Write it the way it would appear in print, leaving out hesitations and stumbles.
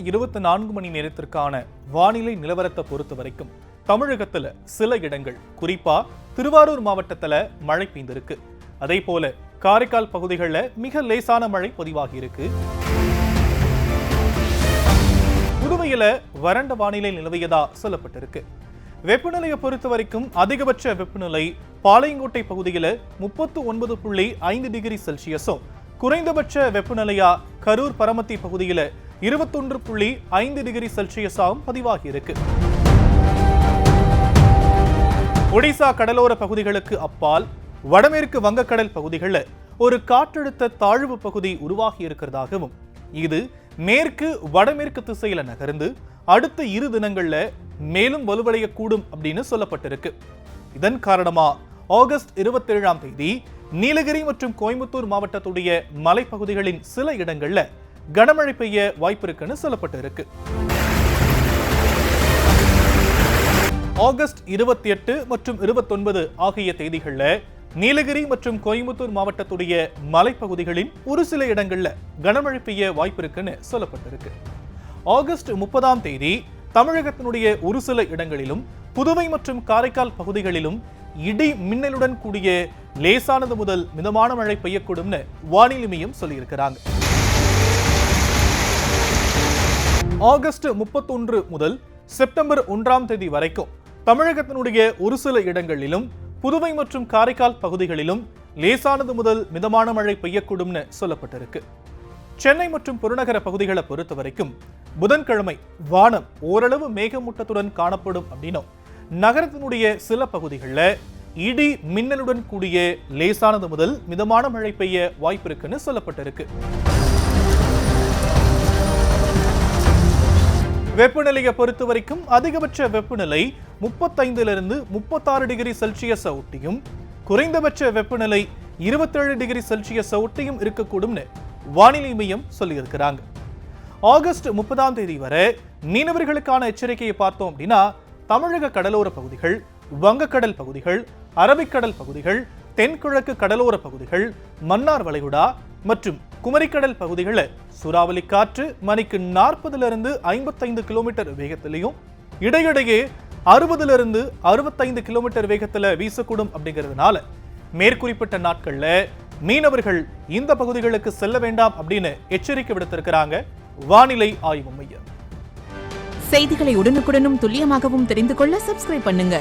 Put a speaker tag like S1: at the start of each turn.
S1: 24 மணி நேரத்திற்கான வானிலை நிலவரத்தை பொறுத்த வரைக்கும் தமிழகத்துல சில இடங்கள், குறிப்பா திருவாரூர் மாவட்டத்துல மழை பெய்திருக்கு. அதே போல காரைக்கால் பகுதிகளில் மிக லேசான மழை பதிவாகி இருக்கு. புதுவையில வறண்ட வானிலை நிலவியதா சொல்லப்பட்டிருக்கு. வெப்பநிலையை பொறுத்த வரைக்கும் அதிகபட்ச வெப்பநிலை பாளையங்கோட்டை பகுதியில் 39.5 டிகிரி செல்சியஸும், குறைந்தபட்ச வெப்பநிலையா கரூர் பரமத்தி பகுதியில் 21.5 டிகிரி செல்சியஸாகவும் பதிவாகி இருக்கு. ஒடிசா கடலோர பகுதிகளுக்கு அப்பால் வடமேற்கு வங்கக்கடல் பகுதிகளில் ஒரு காற்றழுத்த தாழ்வு பகுதி உருவாகி இருக்கிறதாகவும், இது மேற்கு வடமேற்கு திசையில நகர்ந்து அடுத்த 2 தினங்கள்ல மேலும் வலுவடையக்கூடும் அப்படின்னு சொல்லப்பட்டிருக்கு. இதன் காரணமா ஆகஸ்ட் 27ஆம் தேதி நீலகிரி மற்றும் கோயம்புத்தூர் மாவட்டத்துடைய மலைப்பகுதிகளின் சில இடங்கள்ல கனமழை பெய்ய வாய்ப்பு இருக்குன்னு சொல்லப்பட்டிருக்கு. ஆகஸ்ட் 28 மற்றும் 29 ஆகிய தேதிகள்ல நீலகிரி மற்றும் கோயம்புத்தூர் மாவட்டத்துடைய மலைப்பகுதிகளின் ஒரு சில இடங்கள்ல கனமழை பெய்ய வாய்ப்பு இருக்குன்னு சொல்லப்பட்டிருக்கு. ஆகஸ்ட் 30ஆம் தேதி தமிழகத்தினுடைய ஒரு சில இடங்களிலும் புதுவை மற்றும் காரைக்கால் பகுதிகளிலும் இடி மின்னலுடன் கூடிய லேசானது முதல் மிதமான மழை பெய்யக்கூடும்னு வானிலை மையம் சொல்லியிருக்கிறாங்க. ஆகஸ்ட் 31 முதல் செப்டம்பர் 1ஆம் தேதி வரைக்கும் தமிழகத்தினுடைய ஒரு சில இடங்களிலும் புதுவை மற்றும் காரைக்கால் பகுதிகளிலும் லேசானது முதல் மிதமான மழை பெய்யக்கூடும்னு சொல்லப்பட்டிருக்கு. சென்னை மற்றும் புறநகர பகுதிகளை பொறுத்த வரைக்கும் புதன்கிழமை வானம் ஓரளவு மேகமூட்டத்துடன் காணப்படும் அப்படின்னும், நகரத்தினுடைய சில பகுதிகளில் இடி மின்னலுடன் கூடிய லேசானது முதல் மிதமான மழை பெய்ய வாய்ப்பு இருக்குன்னு சொல்லப்பட்டிருக்கு. வெப்பநிலையை பொறுத்த வரைக்கும் அதிகபட்ச வெப்பநிலை 35 to 36 டிகிரி செல்சியஸ் ஒட்டியும், குறைந்தபட்ச வெப்பநிலை 27 டிகிரி செல்சியஸ் ஒட்டியும் இருக்கக்கூடும்னு வானிலை மையம் சொல்லியிருக்கிறாங்க. ஆகஸ்ட் 30ஆம் தேதி வரை மீனவர்களுக்கான எச்சரிக்கையை பார்த்தோம் அப்படின்னா, தமிழக கடலோர பகுதிகள், வங்கக்கடல் பகுதிகள், அரபிக்கடல் பகுதிகள், தென்கிழக்கு கடலோர பகுதிகள், மன்னார் வளைகுடா மற்றும் குமரிக்கடல் பகுதிகளில் சூறாவளி காற்று மணிக்கு 40 to 55 கிலோமீட்டர் வேகத்திலையும், இடையிடையே 60 to 65 கிலோமீட்டர் வேகத்தில் வீசக்கூடும். அப்படிங்கிறதுனால மேற்குறிப்பிட்ட நாட்கள்ல மீனவர்கள் இந்த பகுதிகளுக்கு செல்ல வேண்டாம் அப்படின்னு எச்சரிக்கை விடுத்திருக்கிறாங்க வானிலை ஆய்வு மையம்.
S2: செய்திகளை உடனுக்குடனும் துல்லியமாகவும் தெரிந்து கொள்ள சப்ஸ்கிரைப் பண்ணுங்க.